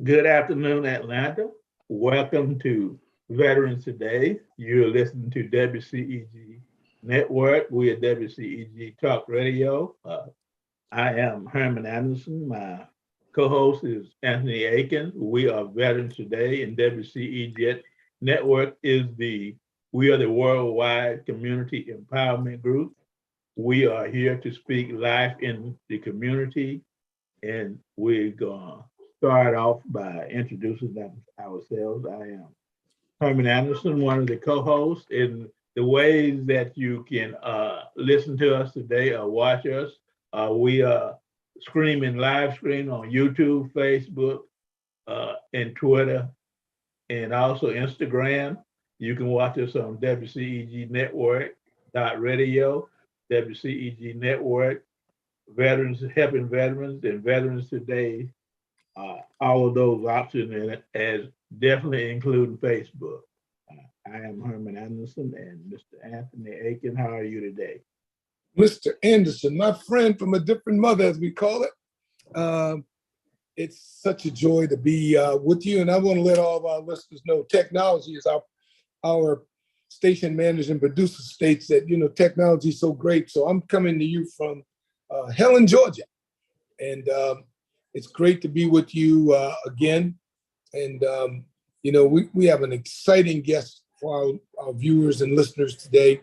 Good afternoon, Atlanta. Welcome to Veterans Today. You're listening to WCEG Network. We are WCEG Talk Radio. I am Herman Anderson. My co-host is Anthony Aiken. We are Veterans Today, and WCEG Network is we are the worldwide community empowerment group. We are here to speak life in the community, and we're going to start off by introducing ourselves. I am Herman Anderson, one of the co-hosts. In the ways that you can listen to us today or watch us, we are streaming live stream on YouTube, Facebook, and Twitter, and also Instagram. You can watch us on WCEG Network Radio, WCEG Network, Veterans Helping Veterans, and Veterans Today. All of those options, and as definitely including Facebook. I am Herman Anderson and Mr. Anthony Aiken. How are you today? Mr. Anderson, my friend from a different mother, as we call it. It's such a joy to be with you, and I want to let all of our listeners know technology is our station manager and producer states that, technology is so great. So I'm coming to you from Helen, Georgia, and it's great to be with you again. And, we have an exciting guest for our viewers and listeners today.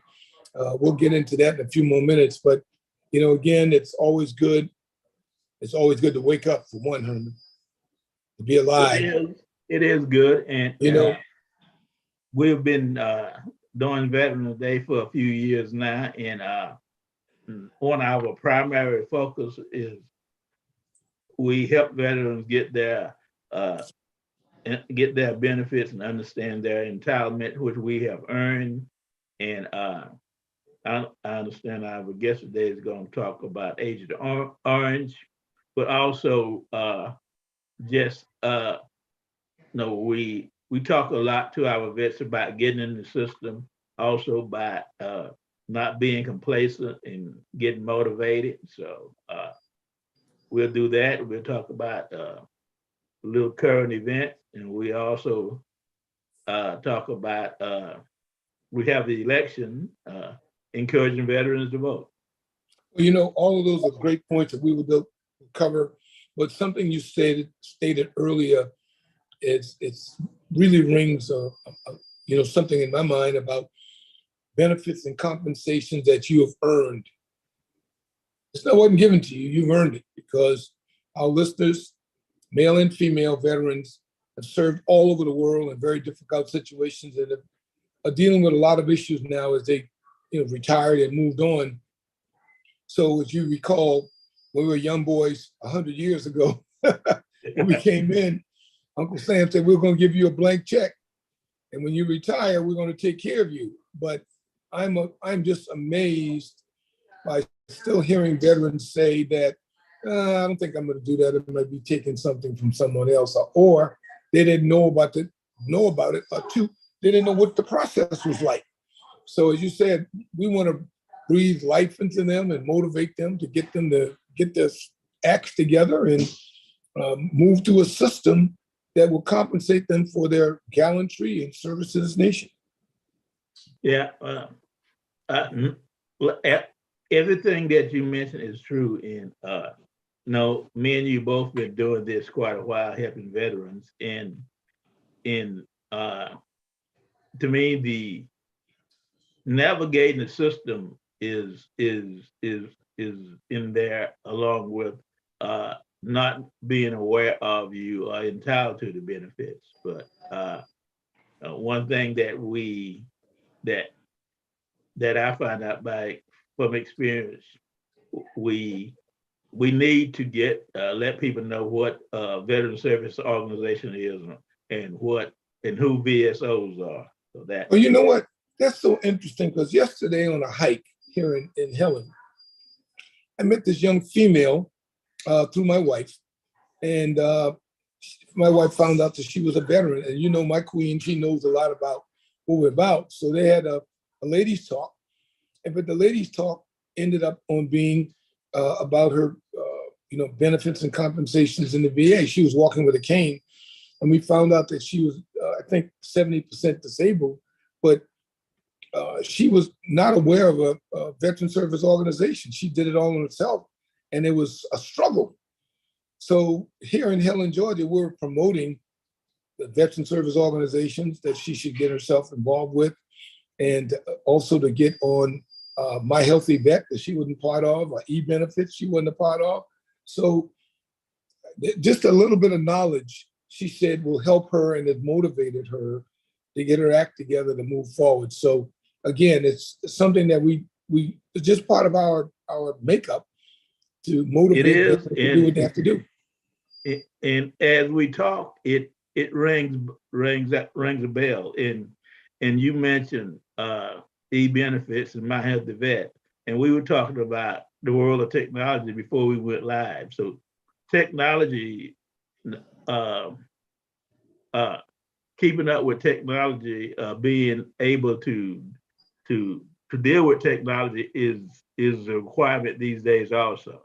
We'll get into that in a few more minutes. But, again, it's always good. It's always good to wake up for one, Herman, to be alive. It is good. And, we've been doing Veterans Day for a few years now. And one of our primary focus is we help veterans get their benefits and understand their entitlement, which we have earned. And I understand our guest today is going to talk about Agent Orange, but also we talk a lot to our vets about getting in the system, also by not being complacent and getting motivated. So we'll do that. We'll talk about a little current event, and we also talk about we have the election, encouraging veterans to vote. Well, all of those are great points that we will cover. But something you stated earlier, it's really rings something in my mind about benefits and compensations that you have earned. It's not wasn't given to you, you've earned it, because our listeners, male and female veterans, have served all over the world in very difficult situations and are dealing with a lot of issues now as they retired and moved on. So as you recall, when we were young boys 100 years ago, when we came in, Uncle Sam said, we're going to give you a blank check. And when you retire, we're going to take care of you. But I'm just amazed by still hearing veterans say that, I don't think I'm going to do that. It might be taking something from someone else, or they didn't know about it, or two, they didn't know what the process was like. So as you said, we want to breathe life into them and motivate them to get this acts together and move to a system that will compensate them for their gallantry and service to this nation. Yeah. Everything that you mentioned is true. And me and you both been doing this quite a while, helping veterans. And to me, the navigating the system is in there, along with not being aware of you are entitled to the benefits. But one thing that I find out from experience, we need to let people know what Veteran Service Organization is and who VSOs are. So that. Well, you know what? That's so interesting, because yesterday on a hike here in Helen, I met this young female through my wife, and my wife found out that she was a veteran. And my queen, she knows a lot about what we're about. So they had a ladies' talk, but the ladies' talk ended up on being about her, benefits and compensations in the VA. She was walking with a cane, and we found out that she was, I think, 70% disabled, but she was not aware of a veteran service organization. She did it all on herself, and it was a struggle. So here in Helen, Georgia, we're promoting the veteran service organizations that she should get herself involved with, and also to get on My Healthy Vet that she wasn't part of, or e-benefits she wasn't a part of. So just a little bit of knowledge, she said, will help her, and it motivated her to get her act together to move forward. So again, it's something that we it's just part of our makeup to motivate them to do what they have to do. And as we talk, it rings a bell. And you mentioned e-benefits and My Healthy Vet, and we were talking about the world of technology before we went live. So technology, keeping up with technology, being able to deal with technology is a requirement these days also.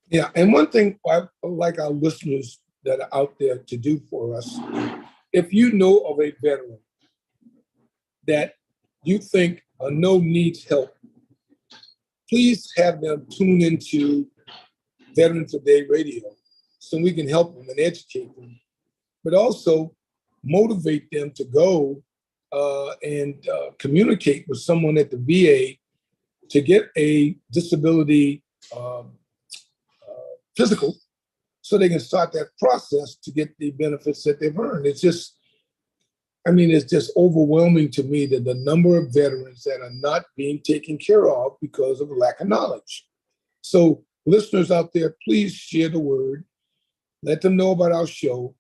Yeah, and one thing I like our listeners that are out there to do for us, if you know of a veteran that you think needs help, please have them tune into Veterans Today Radio so we can help them and educate them, but also motivate them to go and communicate with someone at the VA to get a disability physical so they can start that process to get the benefits that they've earned. It's just overwhelming to me that the number of veterans that are not being taken care of because of a lack of knowledge. So listeners out there, please share the word. Let them know about our show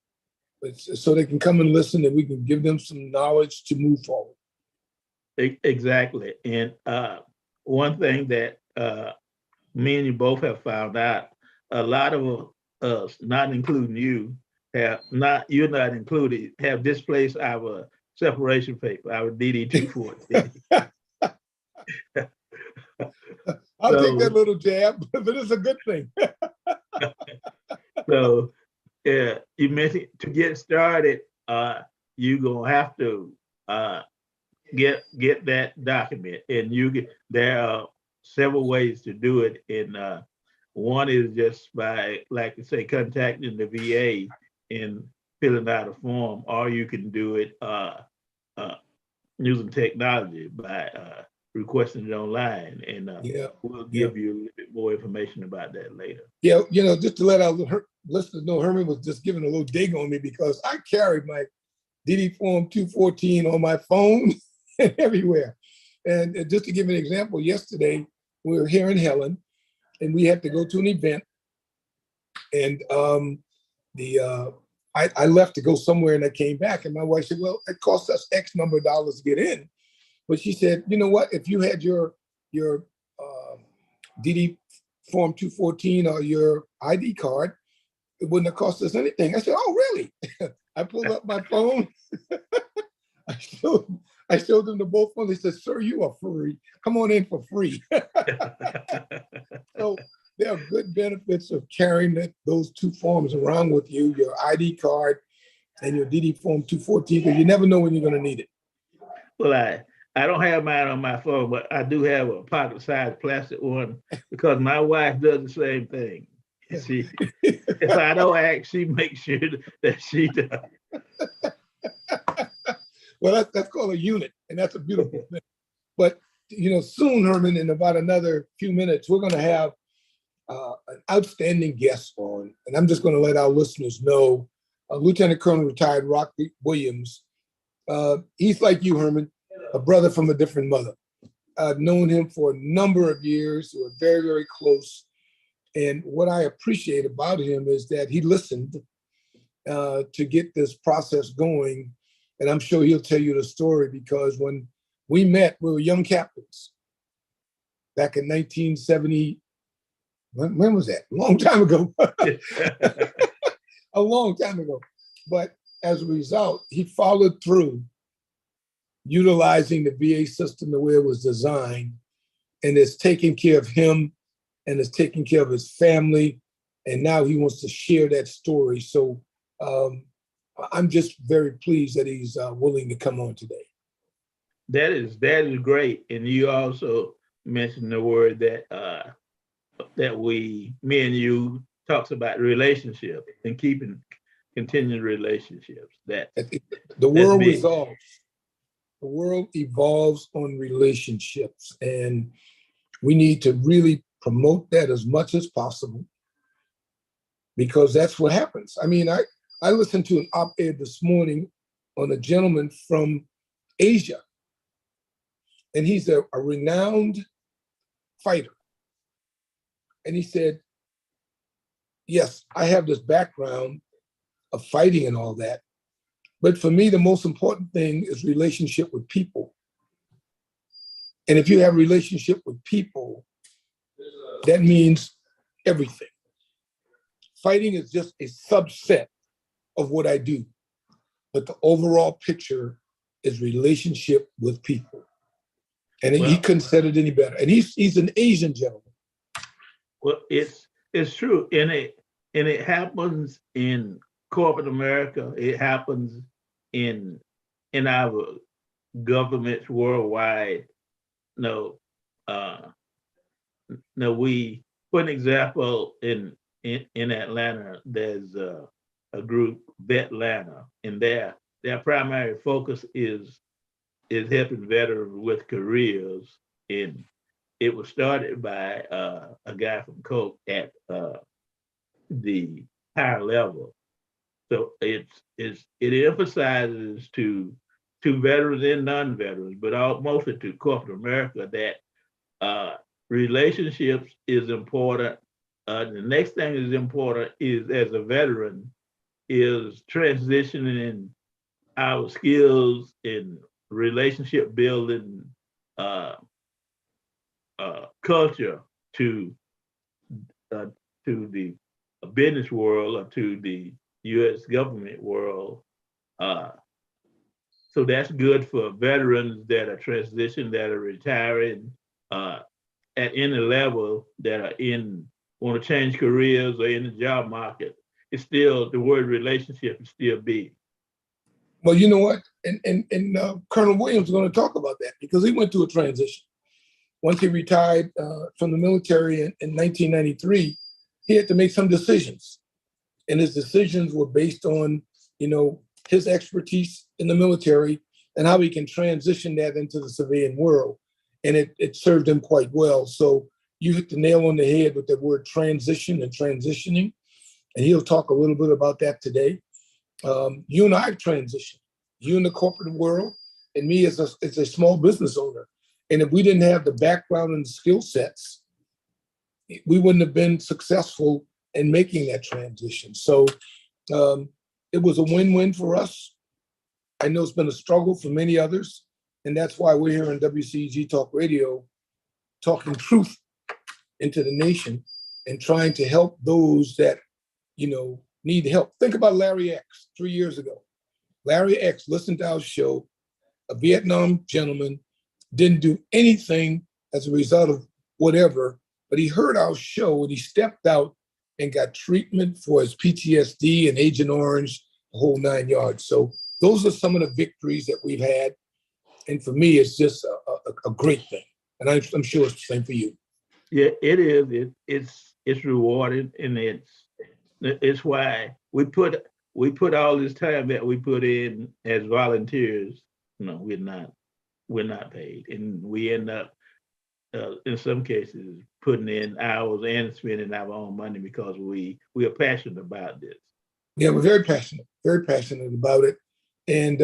so they can come and listen, and we can give them some knowledge to move forward. Exactly. And one thing that me and you both have found out, a lot of us, not including you, you're not included, have displaced our separation paper, our DD-214. I'll take that little jab, but it's a good thing. So you mentioned to get started, you're gonna have to get that document, and there are several ways to do it. And one is just by, like I say, contacting the VA and filling out a form, or you can do it using technology by requesting it online. And we'll give you a little bit more information about that later. Yeah, just to let our listeners know, Herman was just giving a little dig on me because I carried my DD Form 214 on my phone and everywhere. And just to give an example, yesterday we were here in Helen, and we had to go to an event, and I left to go somewhere, and I came back, and my wife said, well, it cost us X number of dollars to get in. But she said, you know what, if you had your DD Form 214 or your ID card, it wouldn't have cost us anything. I said, oh, really? I pulled up my phone. I showed them the both phones. They said, sir, you are free. Come on in for free. So there are good benefits of carrying those two forms around with you, your ID card and your DD Form 214, because you never know when you're going to need it. Well, I don't have mine on my phone, but I do have a pocket-sized plastic one because my wife does the same thing. If I don't ask, she makes sure that she does. Well, that's called a unit, and that's a beautiful thing. But soon, Herman, in about another few minutes, we're going to have an outstanding guest on, and I'm just going to let our listeners know, Lieutenant Colonel retired Rocque Williams. He's like you, Herman, a brother from a different mother. I've known him for a number of years. We're very, very close. And what I appreciate about him is that he listened to get this process going. And I'm sure he'll tell you the story, because when we met, we were young captains back in 1970. When was that? A long time ago. A long time ago. But as a result, he followed through, utilizing the VA system the way it was designed, and it's taking care of him and it's taking care of his family. And now he wants to share that story. So I'm just very pleased that he's willing to come on today. That is great. And you also mentioned the word that me and you talks about relationship and continuing relationships. The world resolves. The world evolves on relationships, and we need to really promote that as much as possible, because that's what happens. I mean, I listened to an op-ed this morning on a gentleman from Asia, and he's a renowned fighter. And he said, yes, I have this background of fighting and all that, but for me, the most important thing is relationship with people. And if you have a relationship with people, that means everything. Fighting is just a subset of what I do, but the overall picture is relationship with people. And he couldn't said it any better. And he's an Asian gentleman. Well, it's true, and it happens in corporate America. It happens in our governments worldwide. No, we, for an example, in Atlanta, there's a group, Vetlanta, and their primary focus is helping veterans with careers. And it was started by a guy from Coke at the higher level. So it emphasizes to veterans and non-veterans, but mostly to corporate America, that relationships is important. The next thing is important is, as a veteran, is transitioning our skills in relationship building culture to the business world or to the U.S. government world. So that's good for veterans that are transitioning, that are retiring at any level, that are want to change careers or in the job market. It's still, the word relationship is still big. Well, you know what? And Colonel Williams is going to talk about that, because he went through a transition. Once he retired from the military in 1993, he had to make some decisions. And his decisions were based on, his expertise in the military and how he can transition that into the civilian world. And it served him quite well. So you hit the nail on the head with the word transition and transitioning. And he'll talk a little bit about that today. You and I have transitioned, you in the corporate world, and me as a small business owner. And if we didn't have the background and skill sets, we wouldn't have been successful in making that transition. So it was a win-win for us. I know it's been a struggle for many others, and that's why we're here on WCEG Talk Radio, talking truth into the nation and trying to help those that, need help. Think about Larry X 3 years ago. Larry X listened to our show, a Vietnam gentleman, didn't do anything as a result of whatever, but he heard our show and he stepped out and got treatment for his PTSD and Agent Orange, the whole 9 yards. So those are some of the victories that we've had. And for me, it's just a great thing. And I'm sure it's the same for you. Yeah, it is. It's rewarding, and it's why we put all this time that we put in as volunteers. We're not paid, and we end up in some cases putting in hours and spending our own money because we are passionate about this. Yeah, we're very passionate about it. And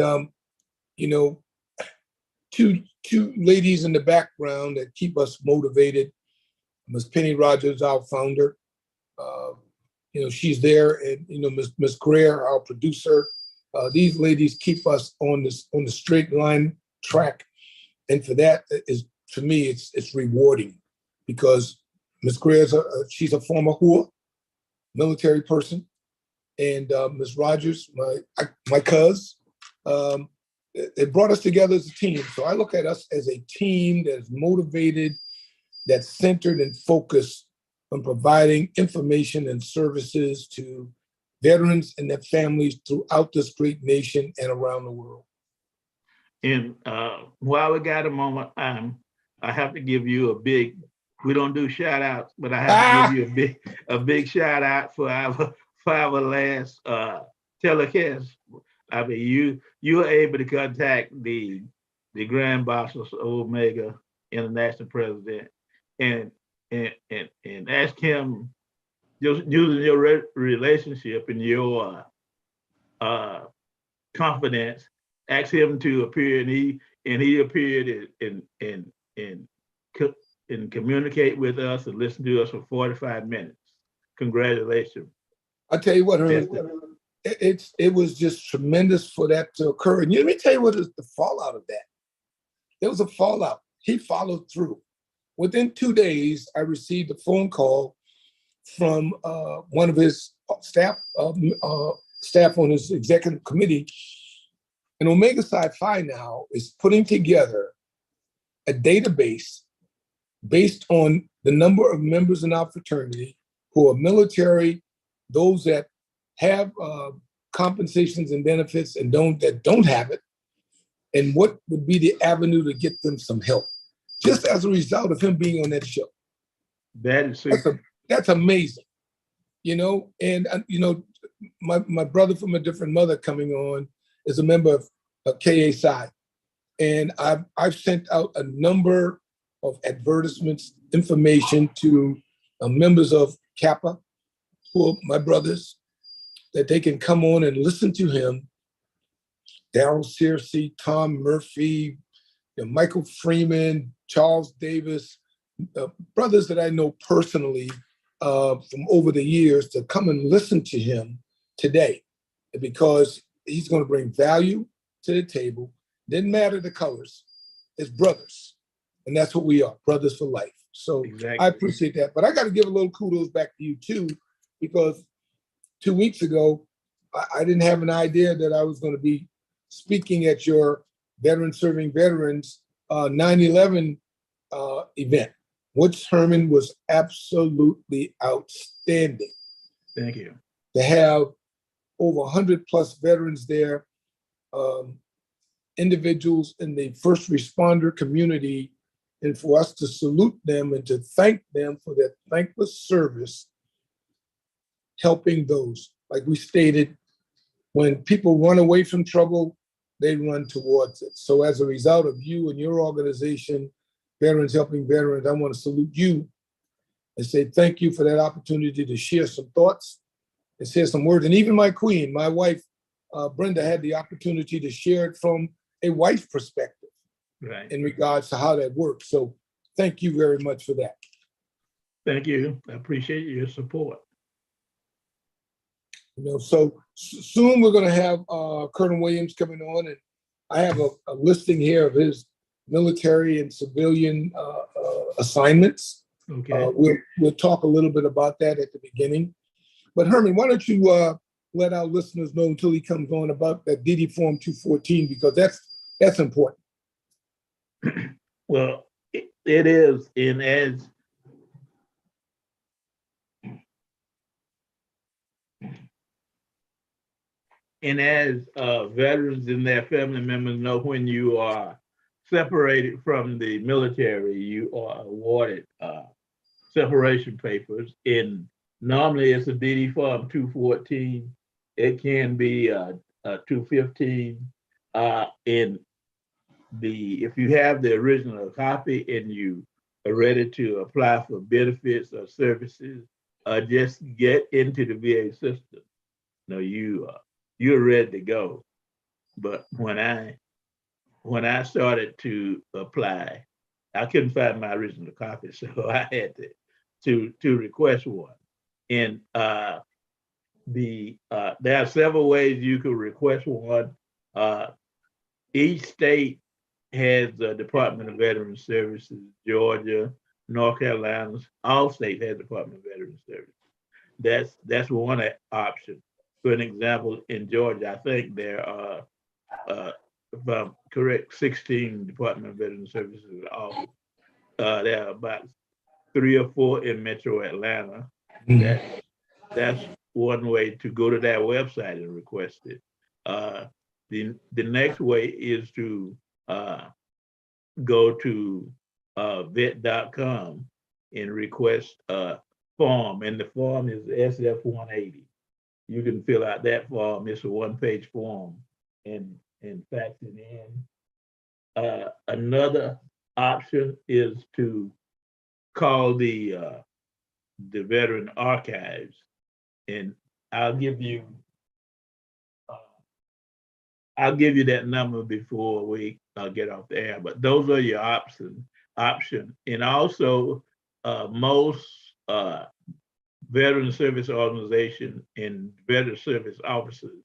two ladies in the background that keep us motivated. Ms. Penny Rogers, our founder, she's there, and Ms. Greer, our producer. These ladies keep us on the straight line track, and for that for me it's rewarding, because Ms. Greer she's a former HUA military person, and Ms. Rogers, my cousin. It brought us together as a team. So I look at us as a team that's motivated, that's centered and focused on providing information and services to veterans and their families throughout this great nation and around the world. And while we got a moment, I have to give you a big, we don't do shout outs, but I have to give you a big shout out for our last telecast. I mean, you were able to contact the Grand Boss of Omega International President and ask him, just using your relationship and your confidence, ask him to appear, and he appeared and communicate with us and listen to us for 45 minutes. Congratulations. I tell you what, Herman, it was just tremendous for that to occur. And let me tell you what is the fallout of that. There was a fallout. He followed through. Within 2 days, I received a phone call from one of his staff on his executive committee. And Omega Psi Phi now is putting together a database based on the number of members in our fraternity who are military, those that have compensations and benefits and that don't have it, and what would be the avenue to get them some help, just as a result of him being on that show. That is that's amazing, And my brother from a different mother coming on is a member of KSI, and I've sent out a number of advertisements, information to members of Kappa, who are my brothers, that they can come on and listen to him. Daryl Searcy, Tom Murphy, Michael Freeman, Charles Davis, brothers that I know personally from over the years, to come and listen to him today, because he's going to bring value to the table. Didn't matter the colors, it's brothers. And that's what we are, brothers for life. So exactly. I appreciate that. But I got to give a little kudos back to you too, because 2 weeks ago, I didn't have an idea that I was going to be speaking at your Veterans Serving Veterans 9/11 event, which, Herman, was absolutely outstanding. Thank you. To have over 100 plus veterans there, individuals in the first responder community, and for us to salute them and to thank them for their thankless service, helping those. Like we stated, when people run away from trouble, they run towards it. So as a result of you and your organization, Veterans Helping Veterans, I want to salute you and say thank you for that opportunity to share some thoughts and share some words. And even my queen, my wife, Brenda, had the opportunity to share it from a wife perspective, right, in regards to how that works. So thank you very much for that. Thank you. I appreciate your support. So soon we're going to have Colonel Williams coming on, and I have a listing here of his military and civilian assignments. Okay. We'll talk a little bit about that at the beginning. But Herman, why don't you let our listeners know until he comes on about that DD Form 214, because that's important. Well, it is, and as veterans and their family members know, when you are separated from the military, you are awarded separation papers. And normally it's a DD Form 214. It can be a 215. If you have the original copy and you are ready to apply for benefits or services, just get into the VA system. No, you're ready to go. But when I started to apply, I couldn't find my original copy, so I had to request one. And there are several ways you could request one. Each state has the Department of Veterans Services. Georgia, North Carolina, all states have Department of Veterans Services. That's one option. For an example, in Georgia, I think there are, if I'm correct, 16 Department of Veterans Services offices. There are about 3 or 4 in Metro Atlanta. That's one way to go to that website and request it. The next way is to go to vet.com and request a form, and the form is SF-180. You can fill out that form. It's a one-page form and fax it in. Another option is to call the Veteran Archives, and I'll give you that number before we get off the air. But those are your option. And also, most veteran service organization and veteran service officers,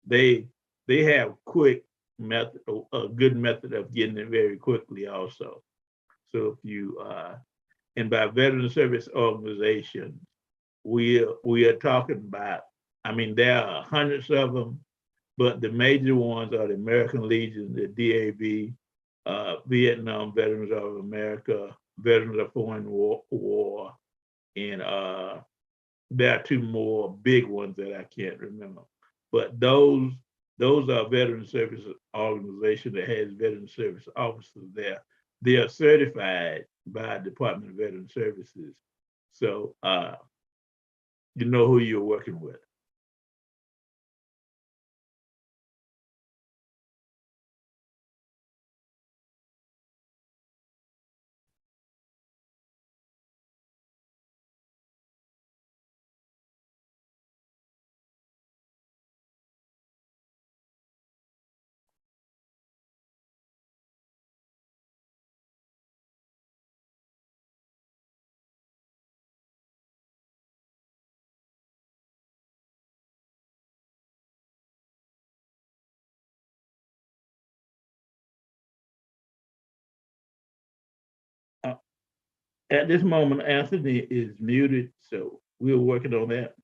they have quick method, a good method of getting it very quickly also. So if you and by veteran service organization, we are talking about, I mean, there are hundreds of them, but the major ones are the American Legion, the DAV, Vietnam Veterans of America, Veterans of Foreign War, and there are two more big ones that I can't remember. But those are veteran service organizations that has veteran service officers there. They are certified by Department of Veteran Services. So you know who you're working with. At this moment, Anthony is muted, so we're working on that.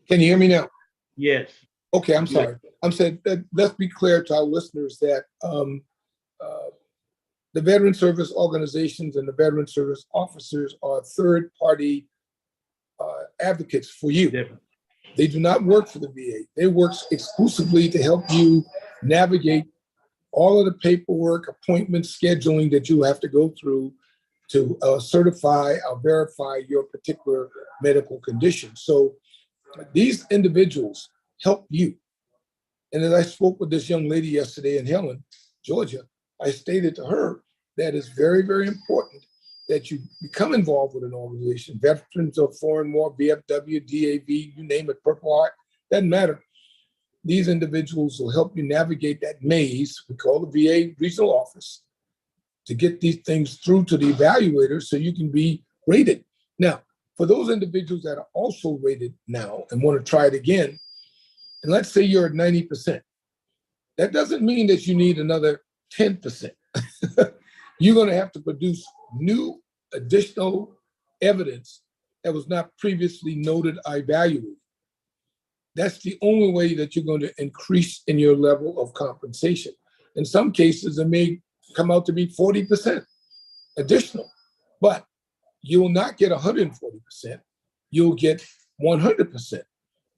Can you hear me now? Yes. Okay, I'm sorry. I'm saying that, let's be clear to our listeners that the veteran service organizations and the veteran service officers are third-party advocates for you. Definitely. They do not work for the VA. They work exclusively to help you navigate all of the paperwork, appointments, scheduling that you have to go through to certify or verify your particular medical condition. So these individuals help you. And as I spoke with this young lady yesterday in Helen, Georgia, I stated to her that it's very, very important that you become involved with an organization, Veterans of Foreign War, VFW, DAV, you name it, Purple Heart, doesn't matter. These individuals will help you navigate that maze, we call the VA regional office, to get these things through to the evaluator so you can be rated. Now, for those individuals that are also rated now and want to try it again, and let's say you're at 90%, that doesn't mean that you need another 10%. You're going to have to produce new additional evidence that was not previously noted or evaluated. That's the only way that you're going to increase in your level of compensation. In some cases, it may come out to be 40% additional, but you will not get 140%. You'll get 100%.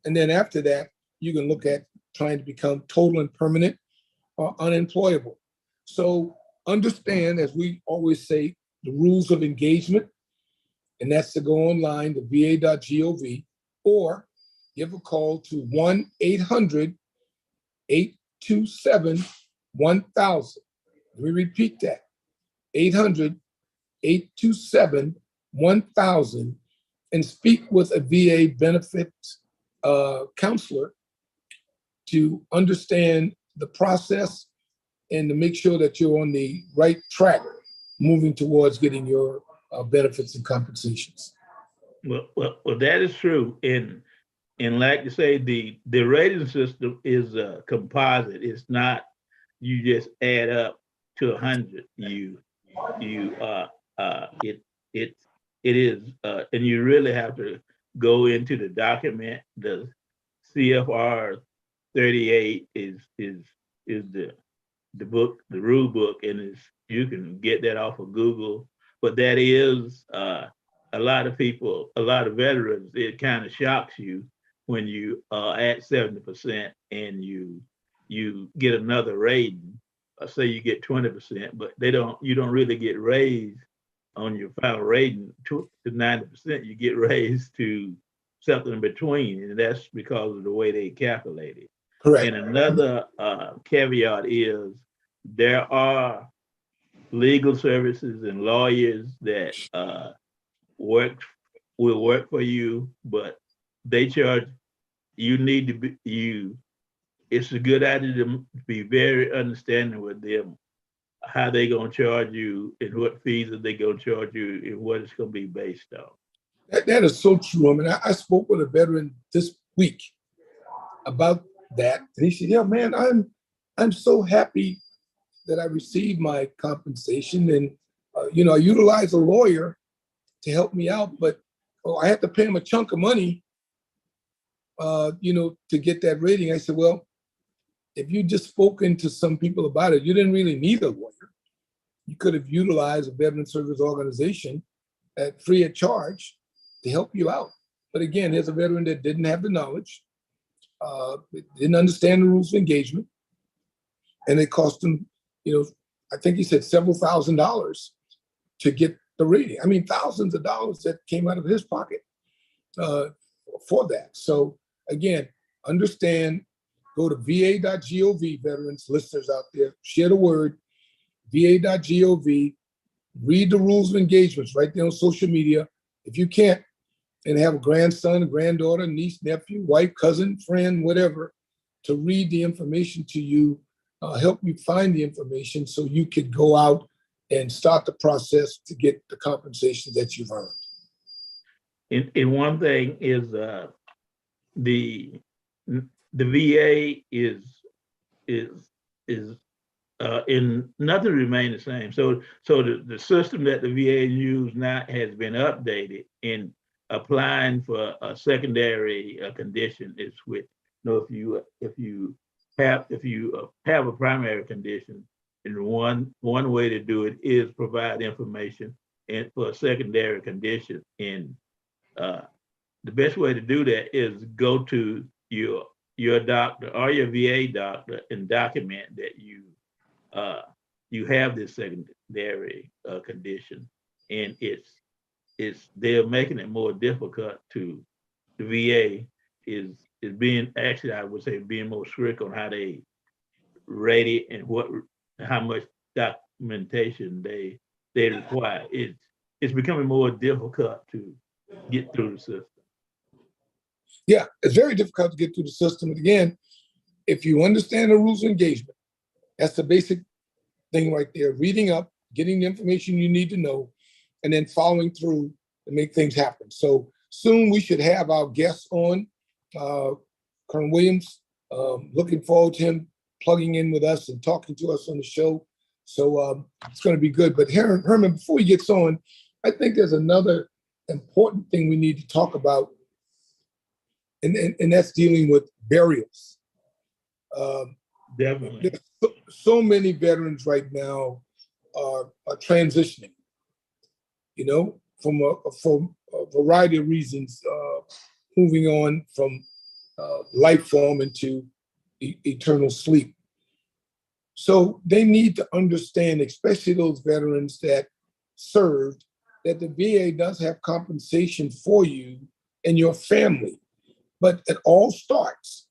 And then after that, you can look at trying to become total and permanent or unemployable. So understand, as we always say, the rules of engagement, and that's to go online to va.gov or give a call to 1-800-827-1000. Let me repeat that, 800-827-1000, and speak with a VA benefits counselor to understand the process and to make sure that you're on the right track moving towards getting your benefits and compensations. Well, that is true. And like you say, the rating system is a composite. It's not you just add up to 100. It is, and you really have to go into the document. The CFR 38 is the book, the rule book, and you can get that off of Google. But that is a lot of people, a lot of veterans, it kind of shocks you when you are at 70% and you get another rating. Say you get 20%, but you don't really get raised on your final rating to 90%. You get raised to something in between, and that's because of the way they calculate it. Correct. And another caveat is there are legal services and lawyers that will work for you, but they charge. You need to be you. It's a good idea to be very understanding with them, how they gonna charge you and what fees are they gonna charge you and what it's gonna be based on. That is so true. I mean, I spoke with a veteran this week about that, and he said, "Yeah, man, I'm so happy that I received my compensation, and I utilize a lawyer to help me out, but I had to pay him a chunk of money, to get that rating." I said, "Well, if you just spoken to some people about it, you didn't really need a lawyer. You could have utilized a veteran service organization at free of charge to help you out." But again, there's a veteran that didn't have the knowledge, didn't understand the rules of engagement, and it cost him, I think he said several $1,000s to get the rating. I mean, thousands of dollars that came out of his pocket for that. So again, understand, go to va.gov, veterans, listeners out there, share the word, va.gov, read the rules of engagements right there on social media. If you can't, and have a grandson, a granddaughter, niece, nephew, wife, cousin, friend, whatever, to read the information to you, help you find the information so you could go out and start the process to get the compensation that you've earned. And one thing is the VA is in nothing remain the same. So the system that the VA use now has been updated in applying for a secondary condition is with, if you have a primary condition, and one way to do it is provide information and for a secondary condition. And the best way to do that is go to your doctor or your VA doctor and document that you have this secondary condition, and they're making it more difficult to the VA is being, actually I would say, being more strict on how they rate it and how much documentation they require. It's becoming more difficult to get through the system. Yeah, it's very difficult to get through the system. And again, if you understand the rules of engagement, that's the basic thing right there. Reading up, getting the information you need to know, and then following through to make things happen. So soon we should have our guests on, Colonel Williams. Looking forward to him plugging in with us and talking to us on the show. So it's going to be good. But Herman, before he gets on, I think there's another important thing we need to talk about, and that's dealing with burials. Definitely. So many veterans right now are transitioning, from a variety of reasons, moving on from life form into eternal sleep. So they need to understand, especially those veterans that served, that the VA does have compensation for you and your family. But it all starts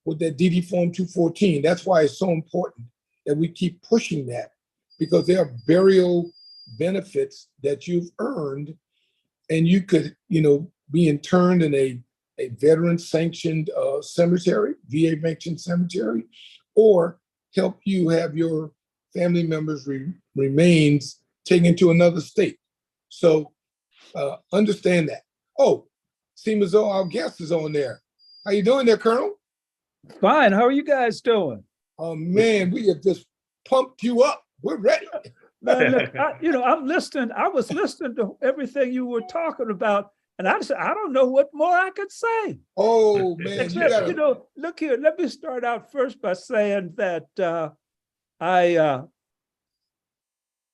with that DD Form 214. That's why it's so important that we keep pushing that, because there are burial benefits that you've earned, and you could, be interned in a veteran-sanctioned cemetery, VA-sanctioned cemetery, or help you have your family members' remains taken to another state. So understand that. Oh, seems as though our guest is on there. How you doing there, Colonel? Fine. How are you guys doing? Oh man, we have just pumped you up. We're ready. Man, look, I'm listening. I was listening to everything you were talking about, and I said, I don't know what more I could say. Oh man, Except, look here. Let me start out first by saying that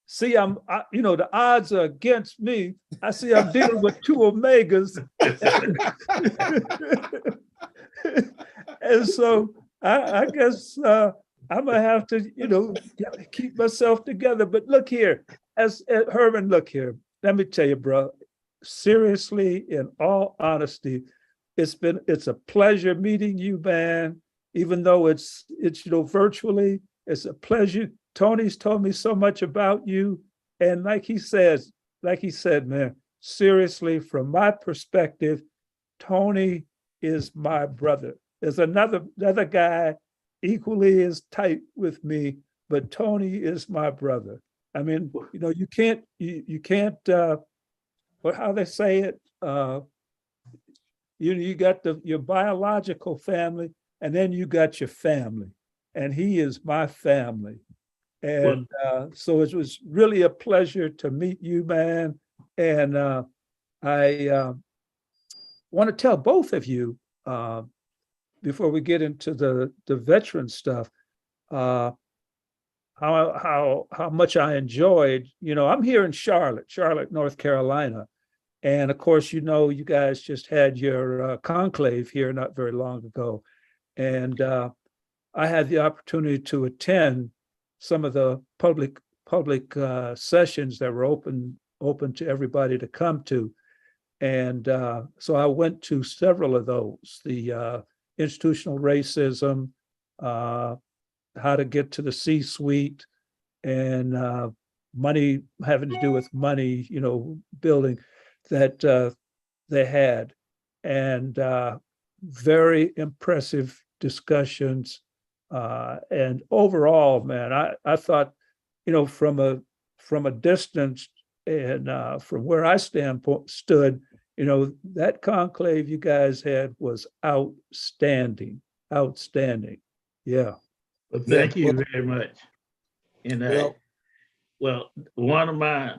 see, the odds are against me. I see I'm dealing with two omegas. And so I guess I'm gonna have to, keep myself together. But look here, as Herman, look here. Let me tell you, bro, seriously, in all honesty, it's a pleasure meeting you, man. Even though it's virtually, it's a pleasure. Tony's told me so much about you. And like he said, man, seriously, from my perspective, Tony is my brother. There's another guy equally as tight with me, but Tony is my brother. I mean, you can't, how they say it, you got your biological family, and then you got your family, and he is my family. And so it was really a pleasure to meet you, man. And I want to tell both of you, before we get into the veteran stuff, how much I enjoyed. I'm here in Charlotte, North Carolina. And of course, you guys just had your conclave here not very long ago. And I had the opportunity to attend some of the public sessions that were open to everybody to come to. And so I went to several of those, the institutional racism, how to get to the C-suite, and money, having to do with money, building that they had. And very impressive discussions. And overall, man, I thought, from a distance and from where I stood, that conclave you guys had was outstanding. Yeah. Well, thank you very much. And one of my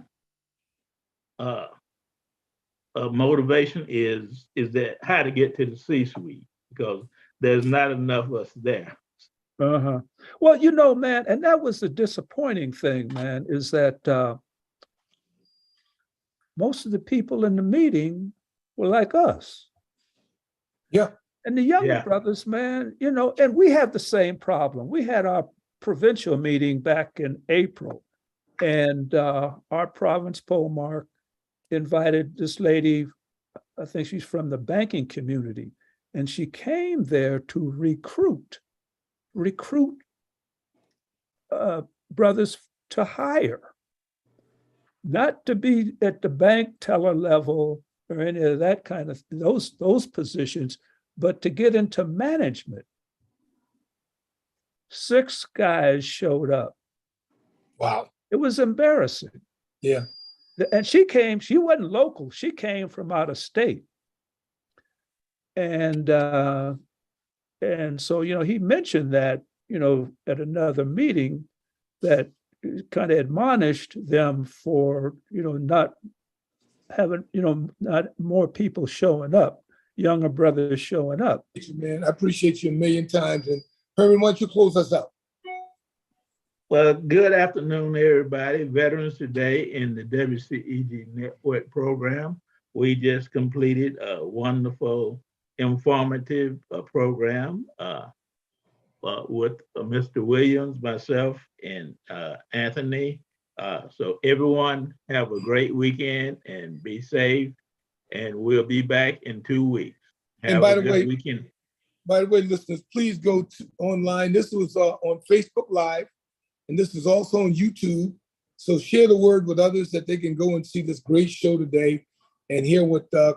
motivation is that how to get to the C-suite, because there's not enough of us there. Well, man, and that was the disappointing thing, man, is that most of the people in the meeting were like us. Yeah. And the younger brothers, man, and we have the same problem. We had our provincial meeting back in April, and our province polemarch invited this lady, I think she's from the banking community, and she came there to recruit brothers to hire, not to be at the bank teller level or any of that kind of those positions, but to get into management. 6 guys showed up. Wow. It was embarrassing. Yeah. And she wasn't local. She came from out of state. And so, he mentioned that, at another meeting, that kind of admonished them for, not having, not more people showing up, younger brothers showing up. Man, I appreciate you a million times. And Herman, why don't you close us out? Well, good afternoon, everybody. Veterans Today in the WCEG Network program. We just completed a wonderful, informative program with Mr. Williams, myself, and Anthony. So everyone have a great weekend and be safe. And we'll be back in 2 weeks. And by the way, listeners, please go online. This was on Facebook Live, and this is also on YouTube. So share the word with others that they can go and see this great show today and hear what Colonel